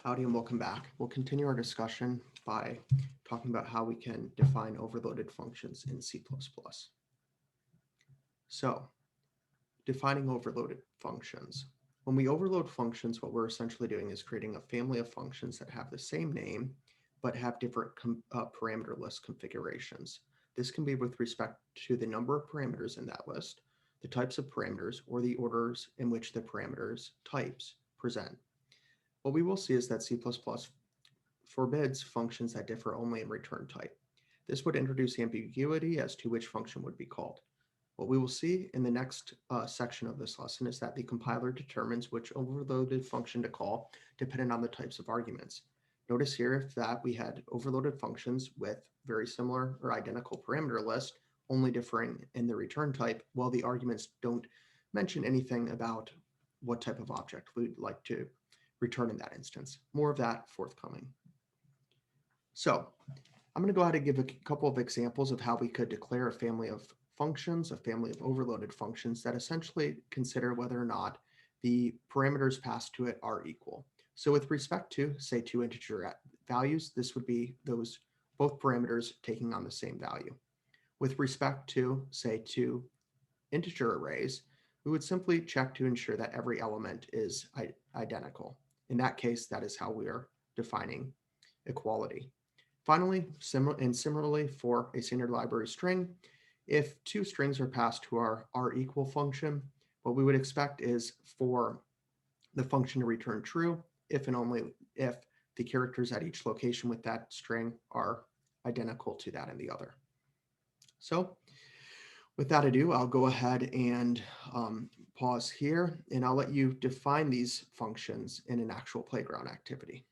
Howdy and welcome back. We'll continue our discussion by talking about how we can define overloaded functions in C++. So, defining overloaded functions. When we overload functions, what we're essentially doing is creating a family of functions that have the same name but have different parameter list configurations. This can be with respect to the number of parameters in that list, the types of parameters, or the orders in which the parameters types present. What we will see is that C++ forbids functions that differ only in return type. This would introduce ambiguity as to which function would be called. What we will see in the next section of this lesson is that the compiler determines which overloaded function to call depending on the types of arguments. Notice here if that we had overloaded functions with very similar or identical parameter list, only differing in the return type, while the arguments don't mention anything about what type of object we'd like to return in that instance. More of that forthcoming. So I'm going to go ahead and give a couple of examples of how we could declare a family of functions, a family of overloaded functions that essentially consider whether or not the parameters passed to it are equal. So with respect to, say, two integer values, this would be those both parameters taking on the same value. With respect to, say, two integer arrays, we would simply check to ensure that every element is identical. In that case, that is how we are defining equality. Finally, similarly for a standard library string, if two strings are passed to our equal function, what we would expect is for the function to return true if and only if the characters at each location with that string are identical to that in the other. So with that ado, I'll go ahead and pause here and I'll let you define these functions in an actual playground activity.